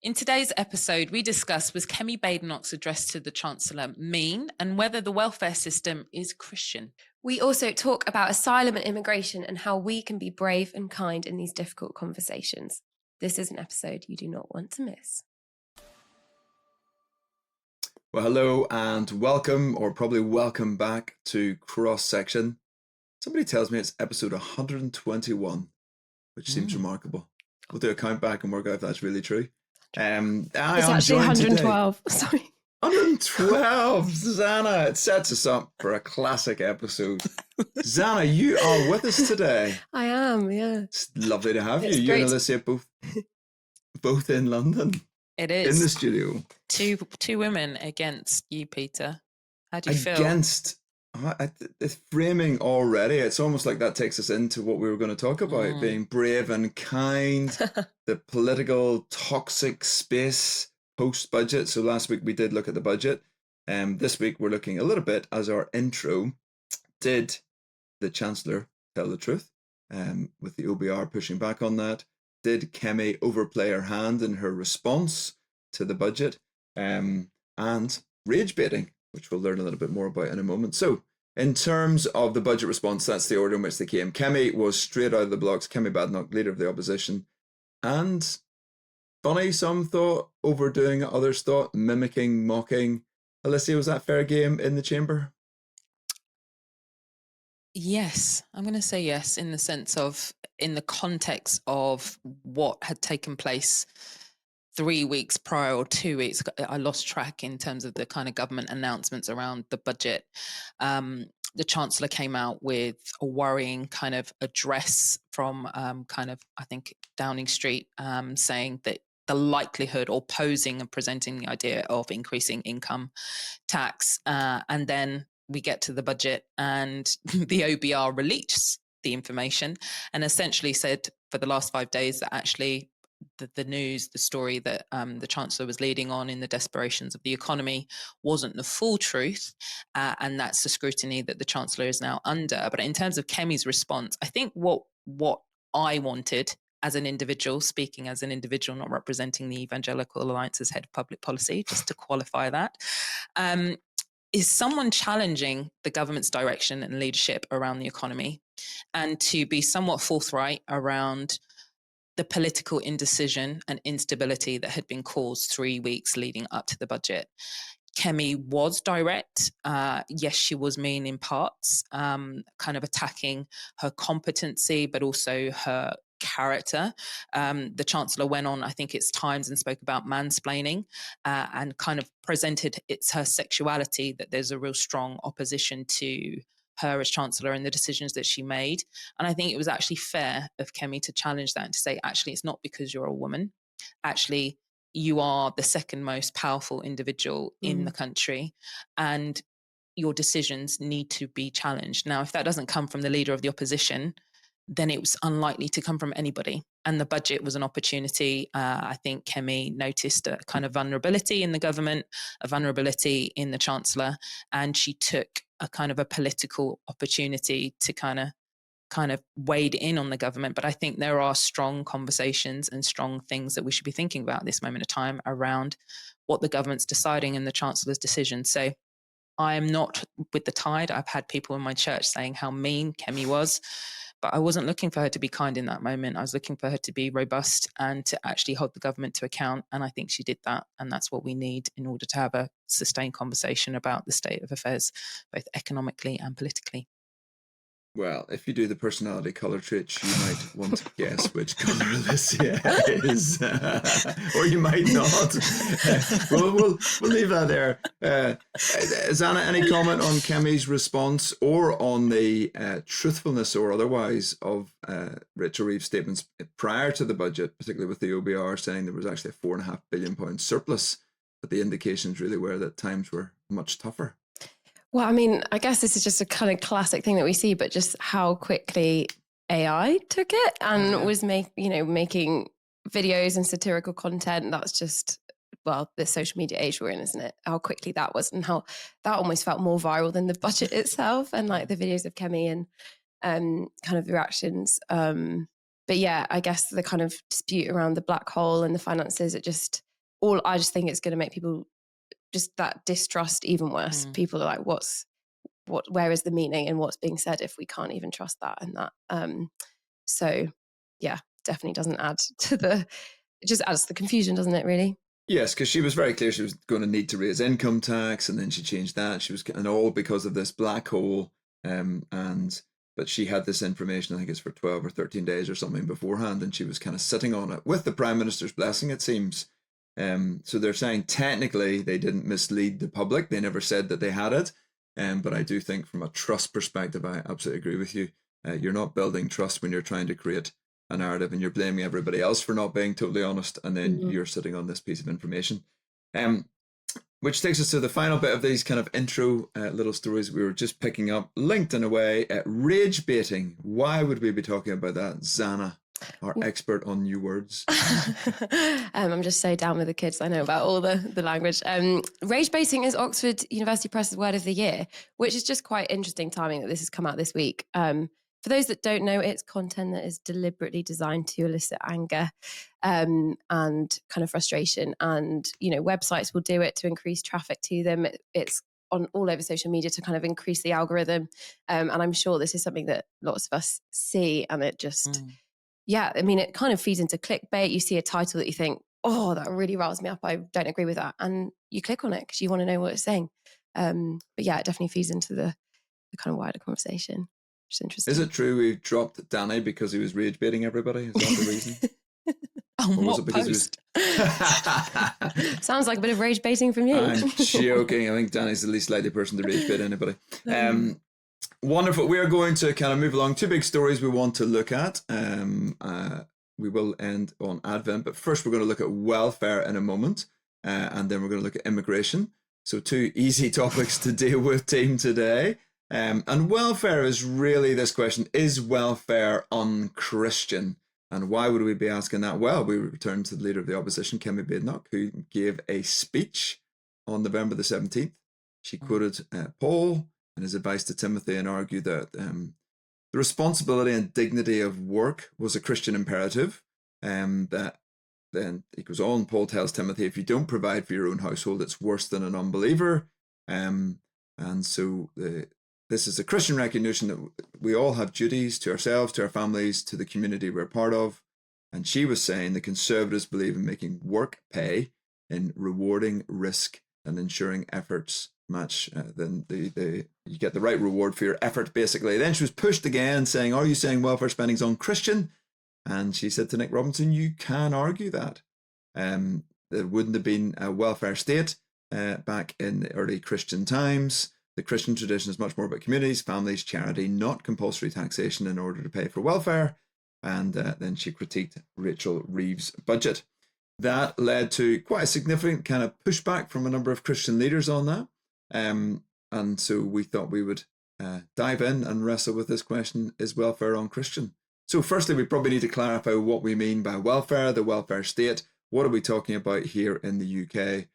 In today's episode, we discuss was Kemi Badenoch's address to the Chancellor mean and whether the welfare system is Christian. We also talk about asylum and immigration and how we can be brave and kind in these difficult conversations. This is an episode you do not want to miss. Well, hello and welcome, or probably welcome back to Cross Section. Somebody tells me it's episode 121, which seems remarkable. We'll do a count back and work out if that's really true. It's actually 112. Sorry. 112, Zanna. It sets us up for a classic episode. Zanna, you are with us today. I am, yeah. It's lovely to have you. It's You great. and Alicia both in London. It is. In the studio. Two women against you, Peter. How do you feel? Against the framing already, it's almost like that takes us into what we were going to talk about, being brave and kind, the political toxic space post-budget. So last week we did look at the budget. This week we're looking a little bit as our intro. Did the Chancellor tell the truth? With the OBR pushing back on that. Did Kemi overplay her hand in her response to the budget? And rage baiting, which we'll learn a little bit more about in a moment. So in terms of the budget response, that's the order in which they came. Kemi was straight out of the blocks. Kemi Badenoch, leader of the opposition. And funny, some thought, overdoing it, others thought, mimicking, mocking. Alicia, was that fair game in the chamber? Yes, I'm going to say yes, in the sense of, in the context of what had taken place 3 weeks prior or 2 weeks. I lost track in terms of the kind of government announcements around the budget. The Chancellor came out with a worrying kind of address from I think Downing Street, saying that the likelihood, or posing and presenting the idea of increasing income tax, and then we get to the budget and the OBR released the information and essentially said for the last 5 days that actually the news, the story that the Chancellor was leading on in the desperations of the economy wasn't the full truth, and that's the scrutiny that the Chancellor is now under. But in terms of Kemi's response, I think what I wanted as an individual, speaking as an individual, not representing the Evangelical Alliance's head of public policy, just to qualify that, is someone challenging the government's direction and leadership around the economy, and to be somewhat forthright around the political indecision and instability that had been caused 3 weeks leading up to the budget. Kemi was direct. Yes, she was mean in parts, kind of attacking her competency, but also her character. The Chancellor went on, I think it's times, and spoke about mansplaining, and kind of presented it's her sexuality, that there's a real strong opposition to her as Chancellor and the decisions that she made. And I think it was actually fair of Kemi to challenge that and to say, actually, it's not because you're a woman. Actually, you are the second most powerful individual in the country, and your decisions need to be challenged. Now, if that doesn't come from the leader of the opposition, then it was unlikely to come from anybody. And the budget was an opportunity. I think Kemi noticed a kind of vulnerability in the government, a vulnerability in the Chancellor, and she took a kind of a political opportunity to kind of wade in on the government. But I think there are strong conversations and strong things that we should be thinking about at this moment of time around what the government's deciding and the Chancellor's decision. So I am not with the tide. I've had people in my church saying how mean Kemi was, but I wasn't looking for her to be kind in that moment. I was looking for her to be robust and to actually hold the government to account. And I think she did that. And that's what we need in order to have a sustained conversation about the state of affairs, both economically and politically. Well, if you do the personality colour traits, you might want to guess which colour Alicia is, or you might not. We'll leave that there. Zanna, any comment on Kemi's response or on the truthfulness or otherwise of Rachel Reeves' statements prior to the budget, particularly with the OBR saying there was actually a £4.5 billion surplus, but the indications really were that times were much tougher? Well, I mean, I guess this is just a kind of classic thing that we see, but just how quickly AI took it and was making videos and satirical content. That's just, well, the social media age we're in, isn't it? How quickly that was, and how that almost felt more viral than the budget itself, and like the videos of Kemi and kind of the reactions. But yeah, I guess the kind of dispute around the black hole and the finances, it just I just think it's going to make people just that distrust even worse. People are like, where is the meaning in what's being said if we can't even trust that and that? So yeah, definitely doesn't add to it just adds to the confusion, doesn't it, really? Yes, because she was very clear she was going to need to raise income tax, and then she changed that. She was, and all because of this black hole. But she had this information, I think it's for 12 or 13 days or something beforehand, and she was kind of sitting on it with the Prime Minister's blessing, it seems. So they're saying technically they didn't mislead the public. They never said that they had it. But I do think from a trust perspective, I absolutely agree with you. You're not building trust when you're trying to create a narrative and you're blaming everybody else for not being totally honest, and then you're sitting on this piece of information. Which takes us to the final bit of these kind of intro little stories we were just picking up, linked in a way, rage baiting. Why would we be talking about that, Zanna, our expert on new words? I'm just so down with the kids. I know about all the language. Rage baiting is Oxford University Press's word of the year, which is just quite interesting timing that this has come out this week. For those that don't know, it's content that is deliberately designed to elicit anger and kind of frustration. And, websites will do it to increase traffic to them. It's on all over social media to kind of increase the algorithm. And I'm sure this is something that lots of us see, and it just... Yeah, I mean, it kind of feeds into clickbait. You see a title that you think, oh, that really riles me up. I don't agree with that. And you click on it because you want to know what it's saying. But yeah, it definitely feeds into the kind of wider conversation, which is interesting. Is it true we dropped Danny because he was rage baiting everybody? Is that the reason? Or was it because Sounds like a bit of rage baiting from you. I'm joking. I think Danny's the least likely person to rage bait anybody. Wonderful. We are going to kind of move along. Two big stories we want to look at. We will end on Advent, but first we're going to look at welfare in a moment, and then we're going to look at immigration. So two easy topics to deal with, team, today. And welfare is really this question: is welfare unchristian? And why would we be asking that? Well, we return to the leader of the opposition, Kemi Badenoch, who gave a speech on November the 17th. She quoted Paul and his advice to Timothy, and argued that the responsibility and dignity of work was a Christian imperative. That then he goes on, Paul tells Timothy, if you don't provide for your own household, it's worse than an unbeliever. And so this is a Christian recognition that we all have duties to ourselves, to our families, to the community we're part of. And she was saying the Conservatives believe in making work pay, in rewarding risk and ensuring efforts match, then you get the right reward for your effort, basically. Then she was pushed again, saying, are you saying welfare spending is unchristian? And she said to Nick Robinson, you can argue that. There wouldn't have been a welfare state back in the early Christian times. The Christian tradition is much more about communities, families, charity, not compulsory taxation in order to pay for welfare. And then she critiqued Rachel Reeves' budget. That led to quite a significant kind of pushback from a number of Christian leaders on that. And so we thought we would dive in and wrestle with this question: is welfare unchristian? So firstly, we probably need to clarify what we mean by welfare, the welfare state. What are we talking about here in the UK?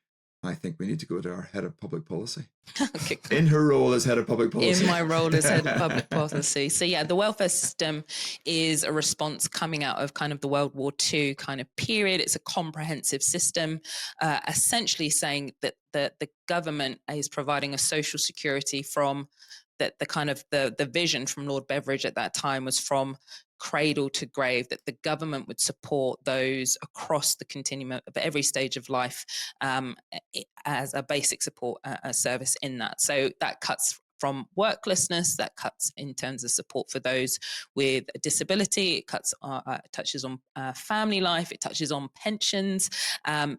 I think we need to go to our head of public policy. Okay. In her role as head of public policy. In my role as head of public policy. So yeah, the welfare system is a response coming out of kind of the World War II kind of period. It's a comprehensive system, essentially saying that the government is providing a social security from the kind of the vision from Lord Beveridge at that time was from cradle to grave, that the government would support those across the continuum of every stage of life as a basic support service in that. So that cuts from worklessness, that cuts in terms of support for those with a disability, it touches on family life, it touches on pensions.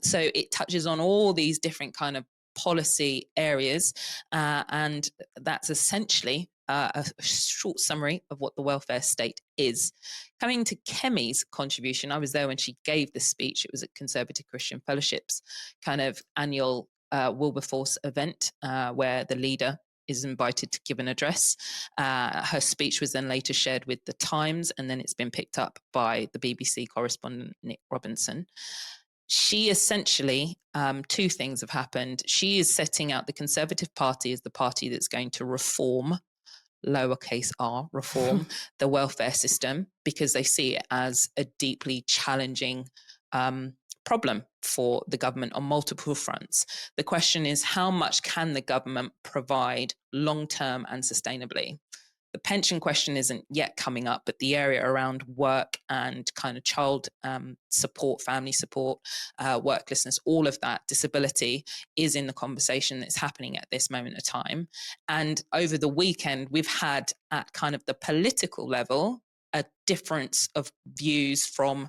So it touches on all these different kind of policy areas, and that's essentially a short summary of what the welfare state is. Coming to Kemi's contribution, I was there when she gave the speech. It was at Conservative Christian Fellowship's kind of annual Wilberforce event where the leader is invited to give an address. Her speech was then later shared with the Times, and then it's been picked up by the BBC correspondent Nick Robinson. She essentially, two things have happened. She is setting out the Conservative Party as the party that's going to reform, lowercase r, reform the welfare system, because they see it as a deeply challenging problem for the government on multiple fronts. The question is, how much can the government provide long-term and sustainably? The pension question isn't yet coming up, but the area around work and kind of child support, family support, worklessness, all of that, disability is in the conversation that's happening at this moment of time. And over the weekend, we've had at kind of the political level a difference of views from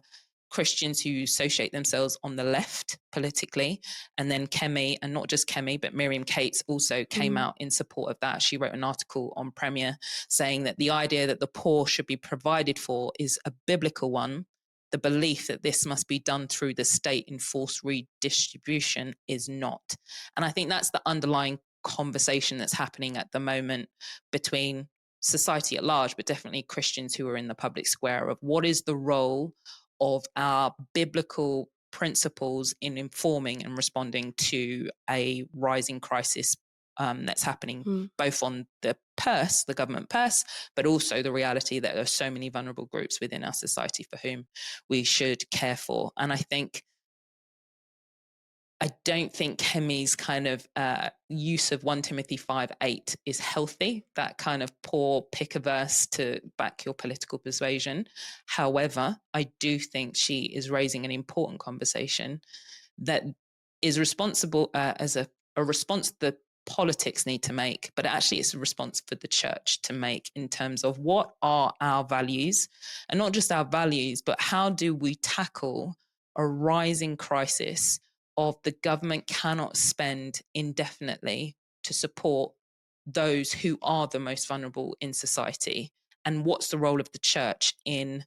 Christians who associate themselves on the left politically, and then Kemi, and not just Kemi, but Miriam Cates also came out in support of that. She wrote an article on Premier saying that the idea that the poor should be provided for is a biblical one. The belief that this must be done through the state in forced redistribution is not. And I think that's the underlying conversation that's happening at the moment between society at large, but definitely Christians who are in the public square, of what is the role of our biblical principles in informing and responding to a rising crisis that's happening both on the purse, the government purse, but also the reality that there are so many vulnerable groups within our society for whom we should care for. And I don't think Kemi's kind of use of 1 Timothy 5:8 is healthy, that kind of poor pick a verse to back your political persuasion. However, I do think she is raising an important conversation that is responsible as a response the politics need to make, but actually it's a response for the church to make in terms of what are our values, and not just our values, but how do we tackle a rising crisis of the government cannot spend indefinitely to support those who are the most vulnerable in society, and what's the role of the church in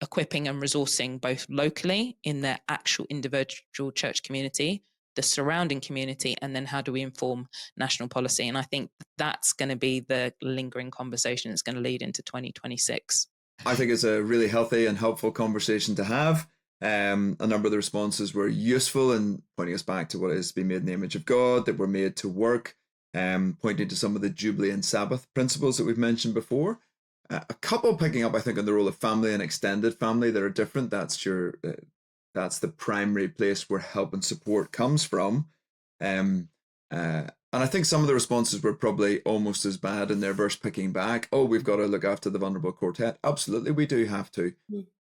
equipping and resourcing both locally in their actual individual church community, the surrounding community, and then how do we inform national policy? And I think that's going to be the lingering conversation that's going to lead into 2026. I think it's a really healthy and helpful conversation to have. A number of the responses were useful in pointing us back to what it is to be made in the image of God, that we're made to work, pointing to some of the Jubilee and Sabbath principles that we've mentioned before. A couple picking up, I think, on the role of family and extended family that are different. That's the primary place where help and support comes from. And I think some of the responses were probably almost as bad in their verse picking back. Oh, we've got to look after the vulnerable quartet. Absolutely, we do have to.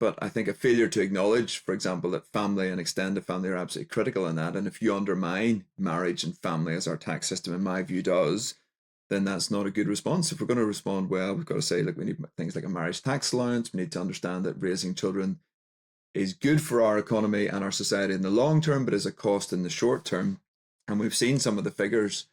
But I think a failure to acknowledge, for example, that family and extended family are absolutely critical in that. And if you undermine marriage and family, as our tax system, in my view, does, then that's not a good response. If we're going to respond well, we've got to say, look, we need things like a marriage tax allowance. We need to understand that raising children is good for our economy and our society in the long term, but is a cost in the short term. And we've seen some of the figures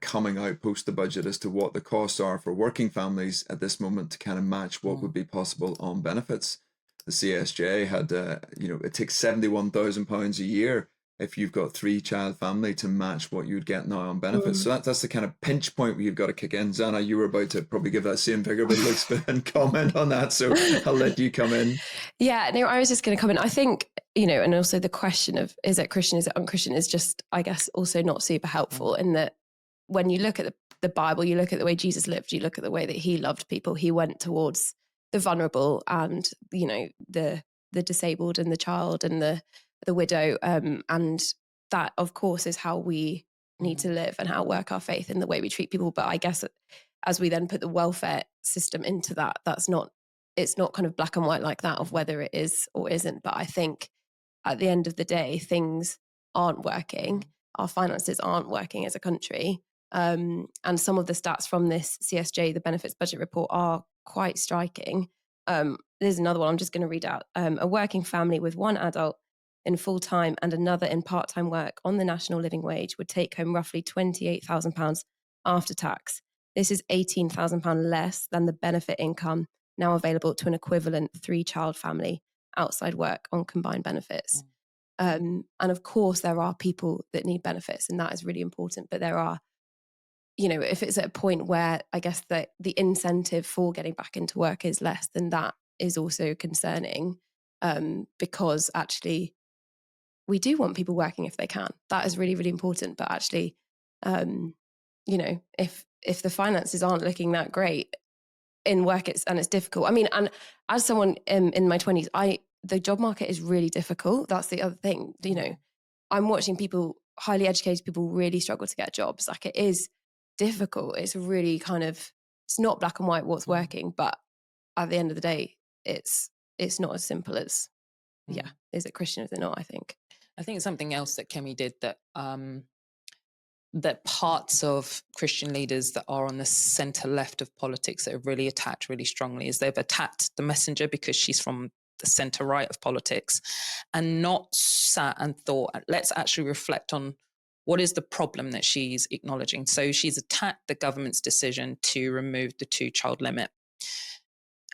coming out post the budget as to what the costs are for working families at this moment to kind of match what would be possible on benefits. The CSJ had, it takes £71,000 a year if you've got 3-child family to match what you'd get now on benefits. So that's the kind of pinch point where you've got to kick in. Zanna, you were about to probably give that same figure, but looks and comment on that. So I'll let you come in. Yeah, no, I was just going to comment. I think, and also the question of, is it Christian, is it unchristian, is just, I guess, also not super helpful in that when you look at the Bible, you look at the way Jesus lived, you look at the way that he loved people, he went towards the vulnerable and, the disabled and the child and the widow. And that, of course, is how we need to live and how work our faith in the way we treat people. But I guess as we then put the welfare system into that, it's not kind of black and white like that of whether it is or isn't. But I think at the end of the day, things aren't working. Our finances aren't working as a country. And some of the stats from this CSJ, the benefits budget report, are quite striking. There's another one I'm just going to read out. A working family with one adult in full-time and another in part-time work on the national living wage would take home roughly £28,000 after tax. This is £18,000 less than the benefit income now available to an equivalent 3-child family outside work on combined benefits. And of course, there are people that need benefits, and that is really important. But there are, if it's at a point where I guess that the incentive for getting back into work is less, then that is also concerning, because actually we do want people working if they can. That is really, really important. But actually, if the finances aren't looking that great in work, it's difficult. I mean, and as someone in my 20s, I the job market is really difficult. That's the other thing. You know, I'm watching people, highly educated people, really struggle to get jobs. Like, it is difficult. It's really kind of, it's not black and white what's working, but at the end of the day, it's not as simple as, is it Christian, is it not, I think. I think something else that Kemi did that that parts of Christian leaders that are on the centre left of politics that have really attacked really strongly is they've attacked the messenger because she's from the centre right of politics, and not sat and thought, let's actually reflect on what is the problem that she's acknowledging. So she's attacked the government's decision to remove the 2-child limit.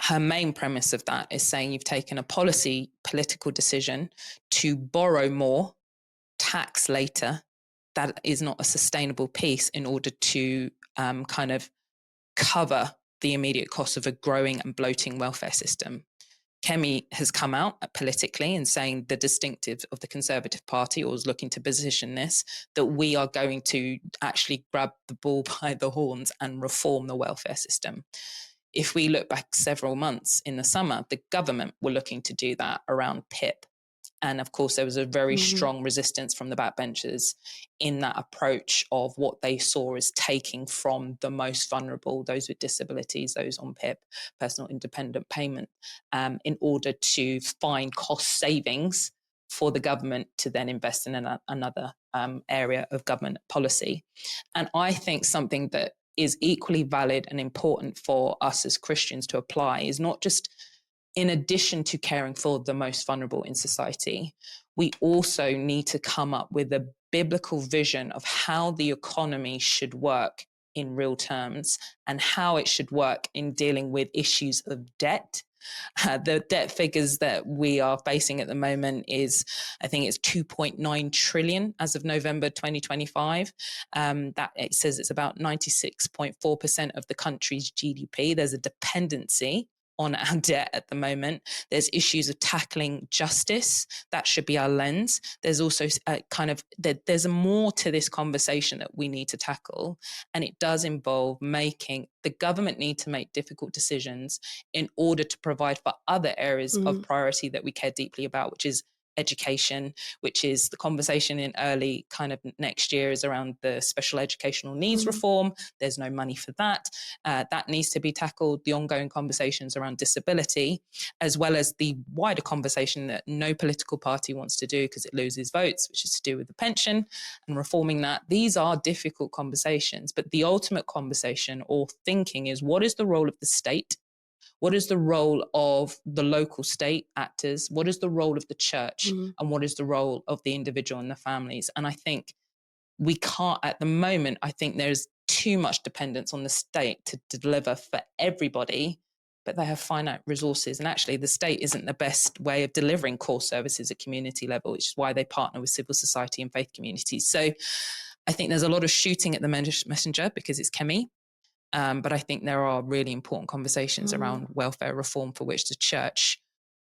Her main premise of that is saying you've taken a political decision to borrow more, tax later. That is not a sustainable piece in order to kind of cover the immediate costs of a growing and bloating welfare system. Kemi has come out politically and saying the distinctive of the Conservative Party, or was looking to position this, that we are going to actually grab the bull by the horns and reform the welfare system. If we look back several months in the summer, the government were looking to do that around PIP. And of course, there was a very strong resistance from the backbenchers in that approach of what they saw as taking from the most vulnerable, those with disabilities, those on PIP, personal independent payment, in order to find cost savings for the government to then invest in another area of government policy. And I think something that is equally valid and important for us as Christians to apply is not just in addition to caring for the most vulnerable in society, we also need to come up with a biblical vision of how the economy should work in real terms and how it should work in dealing with issues of debt. The debt figures that we are facing at the moment is, I think it's 2.9 trillion as of November 2025. That it says it's about 96.4% of the country's GDP. There's a dependency on our debt at the moment. There's issues of tackling justice. That should be our lens. There's also there's more to this conversation that we need to tackle. And it does involve the government need to make difficult decisions in order to provide for other areas of priority that we care deeply about, which is education, which is the conversation in early kind of next year is around the special educational needs reform. There's no money for that. That needs to be tackled. The ongoing conversations around disability, as well as the wider conversation that no political party wants to do because it loses votes, which is to do with the pension and reforming that. These are difficult conversations, but the ultimate conversation or thinking is, what is the role of the state? What is the role of the local state actors? What is the role of the church? And what is the role of the individual and the families? And I think we can't, at the moment, I think there's too much dependence on the state to deliver for everybody, but they have finite resources. And actually, the state isn't the best way of delivering core services at community level, which is why they partner with civil society and faith communities. So I think there's a lot of shooting at the messenger because it's Kemi. But I think there are really important conversations around welfare reform for which the church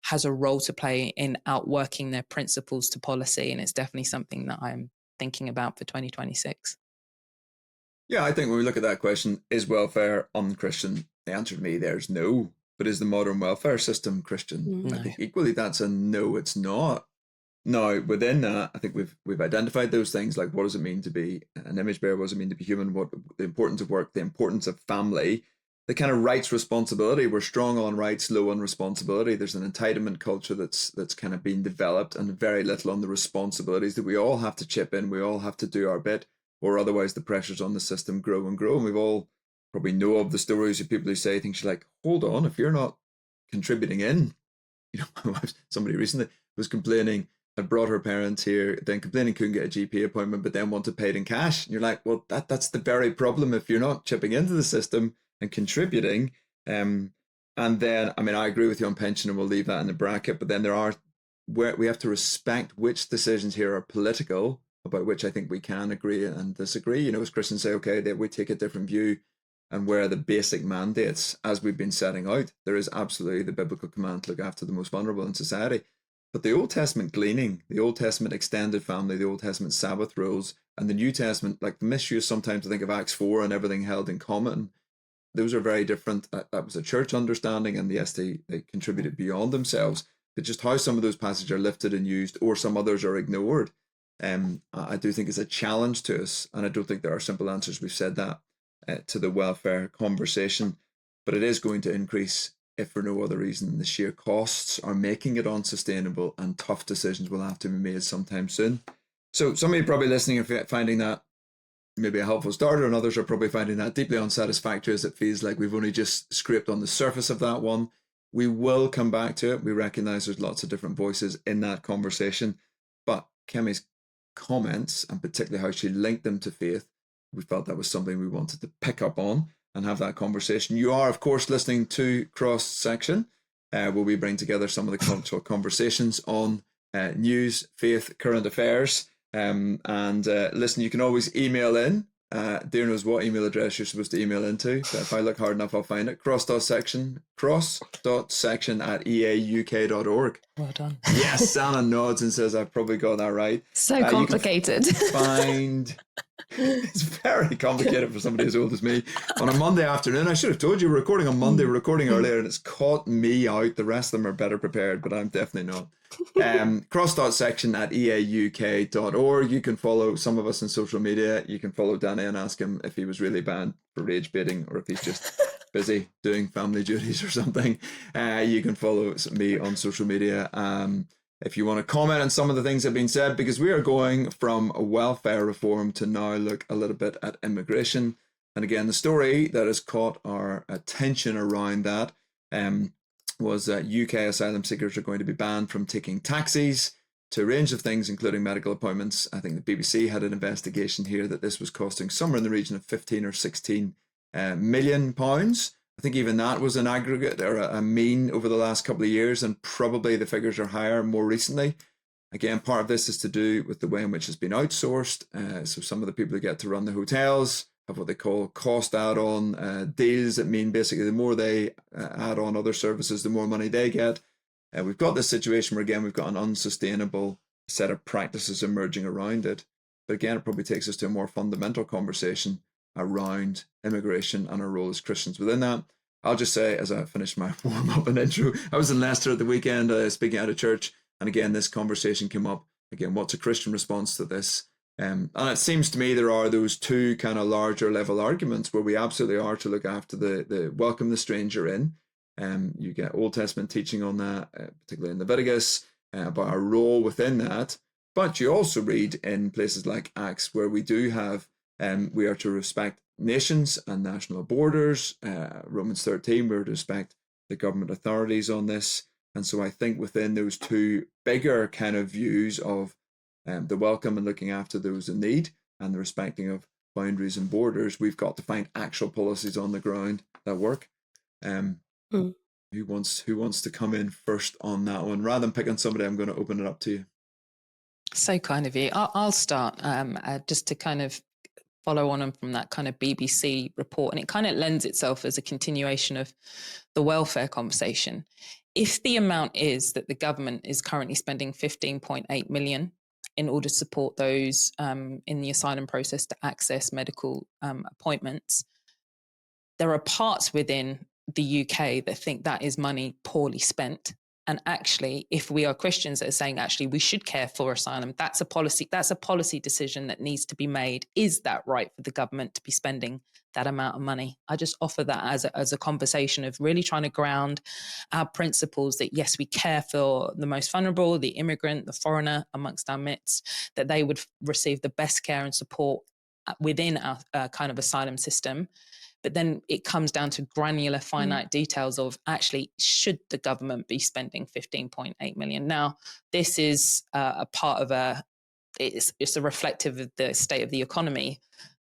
has a role to play in outworking their principles to policy. And it's definitely something that I'm thinking about for 2026. Yeah, I think when we look at that question, is welfare unchristian? The answer to me there is no. But is the modern welfare system Christian? No. I think equally that's a no, it's not. Now, within that, I think we've identified those things, like what does it mean to be an image bearer? What does it mean to be human? What the importance of work, the importance of family, the kind of rights responsibility. We're strong on rights, low on responsibility. There's an entitlement culture that's kind of being developed, and very little on the responsibilities that we all have to chip in. We all have to do our bit, or otherwise the pressures on the system grow and grow. And we've all probably know of the stories of people who say things like, hold on, if you're not contributing in, somebody recently was complaining, had brought her parents here, then complaining couldn't get a GP appointment, but then wanted paid in cash. And you're like, well, that's the very problem if you're not chipping into the system and contributing. And then, I mean, I agree with you on pension, and we'll leave that in the bracket. But then we have to respect which decisions here are political, about which I think we can agree and disagree. As Christians say, okay, that we take a different view, and where the basic mandates, as we've been setting out, there is absolutely the biblical command to look after the most vulnerable in society. But the Old Testament gleaning, the Old Testament extended family, the Old Testament Sabbath rules, and the New Testament, like the misuse sometimes to think of Acts 4 and everything held in common, those are very different. That was a church understanding, and yes, they contributed beyond themselves. but just how some of those passages are lifted and used, or some others are ignored, I do think is a challenge to us. And I don't think there are simple answers. We've said that to the welfare conversation, but it is going to increase if for no other reason than the sheer costs are making it unsustainable, and tough decisions will have to be made sometime soon. So some of you probably listening are finding that maybe a helpful starter, and others are probably finding that deeply unsatisfactory, as it feels like we've only just scraped on the surface of that one. We will come back to it. We recognise there's lots of different voices in that conversation, but Kemi's comments, and particularly how she linked them to faith, we felt that was something we wanted to pick up on and have that conversation. You are, of course, listening to Cross Section, where we bring together some of the cultural conversations on news, faith, current affairs. Listen, you can always email in. Dear knows what email address you're supposed to email into. So if I look hard enough, I'll find it. cross.section at eauk.org. Well done. Yes, Zanna nods and says I've probably got that right. So complicated. It's very complicated for somebody as old as me. On a Monday afternoon, I should have told you we're recording on Monday, we're recording earlier, and it's caught me out. The rest of them are better prepared, but I'm definitely not. Cross.section at eauk.org. You can follow some of us on social media. You can follow Danny and ask him if he was really banned for rage baiting, or if he's just busy doing family duties or something. You can follow me on social media. If you want to comment on some of the things that have been said, because we are going from welfare reform to now look a little bit at immigration. And again, the story that has caught our attention around that was that UK asylum seekers are going to be banned from taking taxis, to a range of things, including medical appointments. I think the BBC had an investigation here that this was costing somewhere in the region of 15 or 16 million pounds. I think even that was an aggregate or a mean over the last couple of years, and probably the figures are higher more recently. Again, part of this is to do with the way in which it's been outsourced. So some of the people who get to run the hotels have what they call cost add-on deals that mean basically the more they add on other services, the more money they get. We've got this situation where, again, we've got an unsustainable set of practices emerging around it. But again, it probably takes us to a more fundamental conversation around immigration and our role as Christians within that. I'll just say, as I finish my warm-up and intro, I was in Leicester at the weekend speaking out of church, and again, this conversation came up. Again, what's a Christian response to this? And it seems to me there are those two kind of larger level arguments where we absolutely are to look after the welcome the stranger in. You get Old Testament teaching on that, particularly in Leviticus, about our role within that. But you also read in places like Acts where we do have we are to respect nations and national borders. Romans 13, we're to respect the government authorities on this. And so I think within those two bigger kind of views of the welcome and looking after those in need, and the respecting of boundaries and borders, we've got to find actual policies on the ground that work. Who wants to come in first on that one? Rather than picking somebody, I'm going to open it up to you. So kind of you. I'll start just to kind of follow on from that kind of BBC report, and it kind of lends itself as a continuation of the welfare conversation. If the amount is that the government is currently spending 15.8 million in order to support those in the asylum process to access medical appointments, there are parts within the UK that think that is money poorly spent. And actually, if we are Christians that are saying, actually, we should care for asylum, that's a policy decision that needs to be made. Is that right for the government to be spending that amount of money? I just offer that as a conversation of really trying to ground our principles that, yes, we care for the most vulnerable, the immigrant, the foreigner amongst our midst, that they would receive the best care and support within our kind of asylum system. But then it comes down to granular, finite details of actually, should the government be spending 15.8 million? Now, this is a part of it's a reflective of the state of the economy.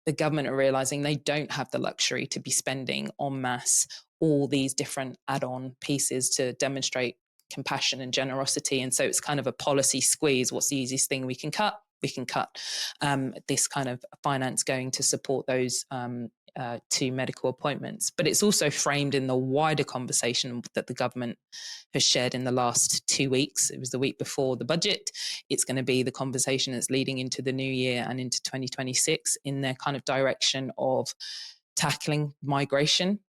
The government are realizing they don't have the luxury to be spending en masse all these different add-on pieces to demonstrate compassion and generosity. And so it's kind of a policy squeeze. What's the easiest thing we can cut? We can cut this kind of finance going to support those to medical appointments. But it's also framed in the wider conversation that the government has shared in the last 2 weeks. It was the week before the budget. It's going to be the conversation that's leading into the new year and into 2026 in their kind of direction of tackling migration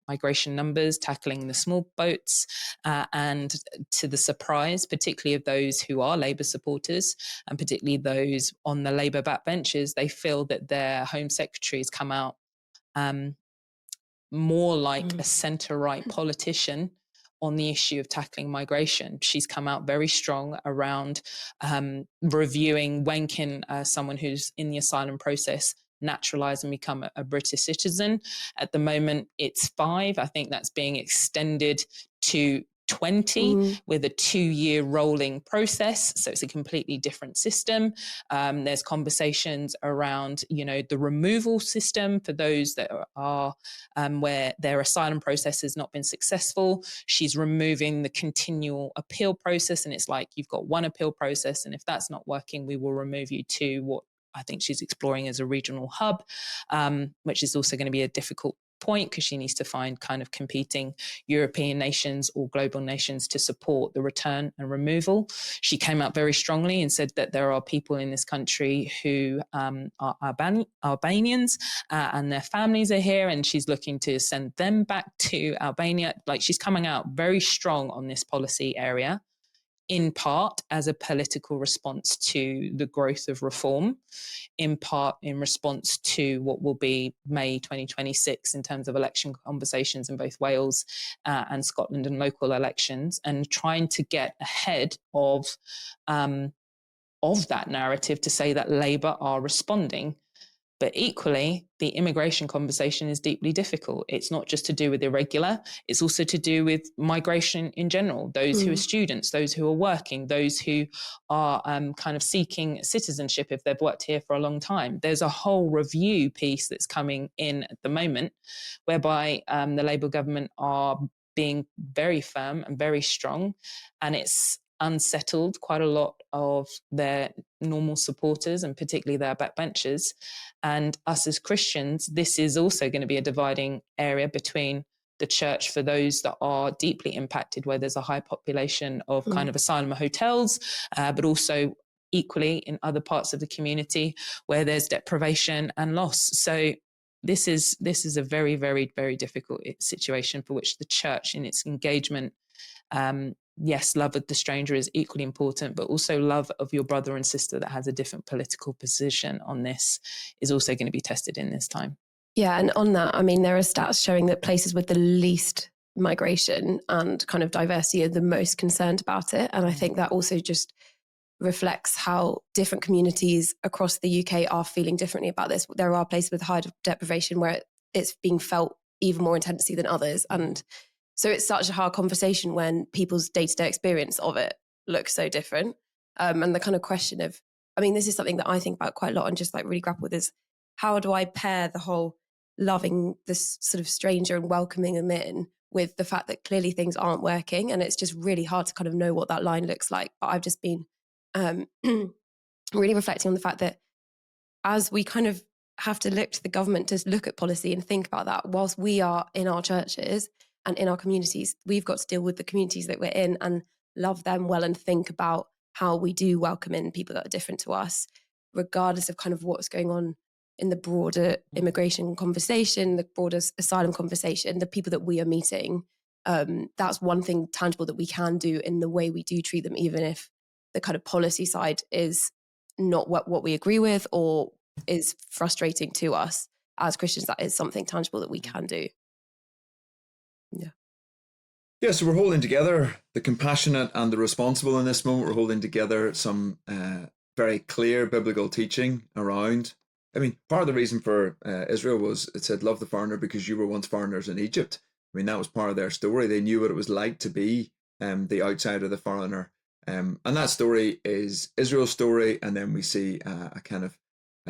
numbers, tackling the small boats, and to the surprise, particularly of those who are Labour supporters, and particularly those on the Labour backbenches, they feel that their Home Secretary has come out more like a centre-right politician on the issue of tackling migration. She's come out very strong around reviewing when can someone who's in the asylum process naturalise and become a British citizen. At the moment, it's 5. I think that's being extended to 20 with a 2-year rolling process. So it's a completely different system. There's conversations around, the removal system for those that are where their asylum process has not been successful. She's removing the continual appeal process. And it's like, you've got one appeal process. And if that's not working, we will remove you to what I think she's exploring as a regional hub, which is also going to be a difficult point because she needs to find kind of competing European nations or global nations to support the return and removal. She came out very strongly and said that there are people in this country who are Albanians and their families are here, and she's looking to send them back to Albania. Like, she's coming out very strong on this policy area, in part as a political response to the growth of reform, in part in response to what will be May 2026 in terms of election conversations in both Wales and Scotland and local elections, and trying to get ahead of that narrative to say that Labour are responding. But equally, the immigration conversation is deeply difficult. It's not just to do with irregular, it's also to do with migration in general, those who are students, those who are working, those who are kind of seeking citizenship if they've worked here for a long time. There's a whole review piece that's coming in at the moment, whereby the Labour government are being very firm and very strong, and it's unsettled quite a lot of their normal supporters and particularly their backbenchers. And us as Christians, this is also going to be a dividing area between the church for those that are deeply impacted, where there's a high population of kind of asylum hotels, but also equally in other parts of the community where there's deprivation and loss. So this is a very, very, very difficult situation for which the church in its engagement, yes, love of the stranger is equally important, but also love of your brother and sister that has a different political position on this is also going to be tested in this time. Yeah, and on that, I mean, there are stats showing that places with the least migration and kind of diversity are the most concerned about it. And I think that also just reflects how different communities across the UK are feeling differently about this. There are places with high deprivation where it's being felt even more intensely than others. And so it's such a hard conversation when people's day-to-day experience of it looks so different. And the kind of question of, I mean, this is something that I think about quite a lot and just like really grapple with, is how do I pair the whole loving this sort of stranger and welcoming them in with the fact that clearly things aren't working, and it's just really hard to kind of know what that line looks like. But I've just been really reflecting on the fact that as we kind of have to look to the government to look at policy and think about that, whilst we are in our churches and in our communities, we've got to deal with the communities that we're in and love them well and think about how we do welcome in people that are different to us, regardless of kind of what's going on in the broader immigration conversation, the broader asylum conversation, the people that we are meeting. That's one thing tangible that we can do in the way we do treat them, even if the kind of policy side is not what we agree with or is frustrating to us as Christians. That is something tangible that we can do. Yeah, so we're holding together the compassionate and the responsible in this moment. We're holding together some very clear biblical teaching around. I mean, part of the reason for Israel was it said, love the foreigner because you were once foreigners in Egypt. I mean, that was part of their story. They knew what it was like to be the outsider, the foreigner. And that story is Israel's story. And then we see a kind of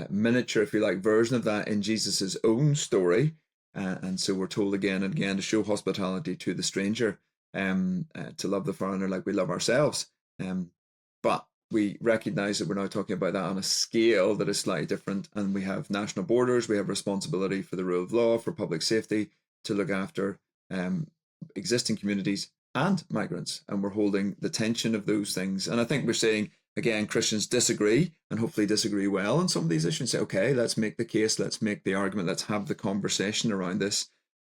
miniature, if you like, version of that in Jesus's own story. And so we're told again and again to show hospitality to the stranger, to love the foreigner like we love ourselves. But we recognize that we're now talking about that on a scale that is slightly different. And we have national borders, we have responsibility for the rule of law, for public safety, to look after existing communities and migrants. And we're holding the tension of those things. And I think we're seeing again, Christians disagree, and hopefully disagree well on some of these issues, and say, okay, let's make the case, let's make the argument, let's have the conversation around this.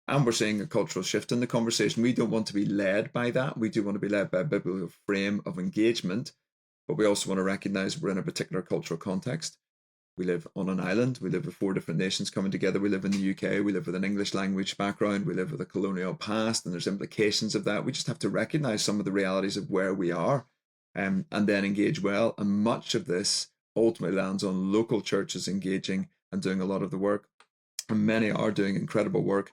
And we're seeing a cultural shift in the conversation. We don't want to be led by that. We do want to be led by a biblical frame of engagement, but we also want to recognize we're in a particular cultural context. We live on an island. We live with 4 different nations coming together. We live in the UK. We live with an English language background. We live with a colonial past, and there's implications of that. We just have to recognize some of the realities of where we are, and then engage well. And much of this ultimately lands on local churches engaging and doing a lot of the work. And many are doing incredible work,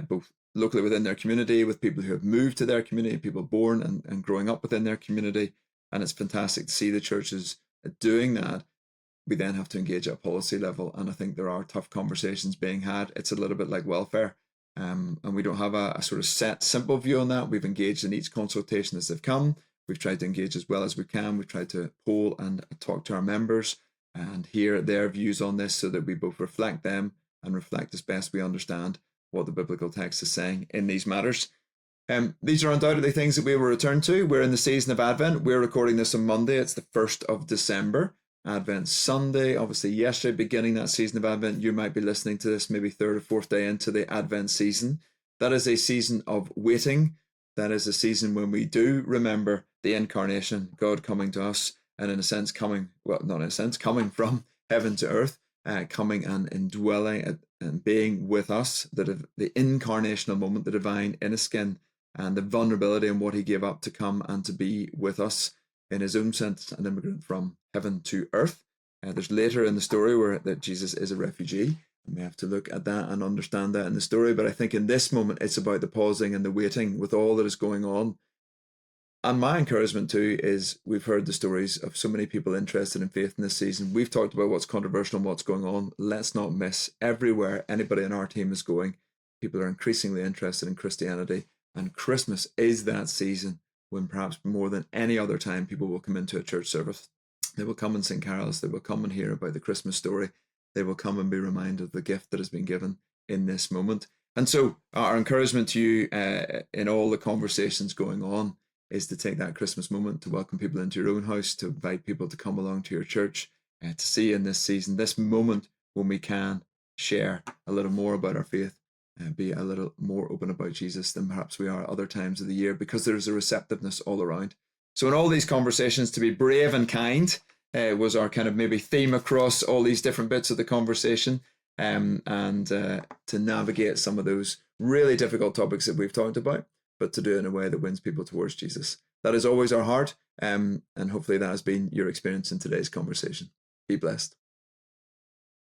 both locally within their community, with people who have moved to their community, people born and growing up within their community. And it's fantastic to see the churches doing that. We then have to engage at policy level. And I think there are tough conversations being had. It's a little bit like welfare. And we don't have a sort of set, simple view on that. We've engaged in each consultation as they've come. We've tried to engage as well as we can. We've tried to poll and talk to our members and hear their views on this, so that we both reflect them and reflect as best we understand what the biblical text is saying in these matters. These are undoubtedly things that we will return to. We're in the season of Advent. We're recording this on Monday. It's the 1st of December, Advent Sunday. Obviously, yesterday, beginning that season of Advent, you might be listening to this maybe 3rd or 4th day into the Advent season. That is a season of waiting. That is a season when we do remember the incarnation, God coming to us, and in a sense coming from heaven to earth, coming and indwelling and being with us, the incarnational moment, the divine in a skin, and the vulnerability and what he gave up to come and to be with us, in his own sense, an immigrant from heaven to earth. There's later in the story where that Jesus is a refugee. We may have to look at that and understand that in the story, but I think in this moment it's about the pausing and the waiting with all that is going on. And my encouragement too is, we've heard the stories of so many people interested in faith in this season. We've talked about what's controversial and what's going on. Let's not miss, everywhere anybody in our team is going, people are increasingly interested in Christianity. And Christmas is that season when perhaps more than any other time people will come into a church service. They will come and sing carols. They will come and hear about the Christmas story. They will come and be reminded of the gift that has been given in this moment. And so our encouragement to you in all the conversations going on is to take that Christmas moment to welcome people into your own house, to invite people to come along to your church, to see in this season, this moment when we can share a little more about our faith and be a little more open about Jesus than perhaps we are other times of the year, because there's a receptiveness all around. So in all these conversations, to be brave and kind was our kind of maybe theme across all these different bits of the conversation, and to navigate some of those really difficult topics that we've talked about, but to do it in a way that wins people towards Jesus. That is always our heart, and hopefully that has been your experience in today's conversation. Be blessed.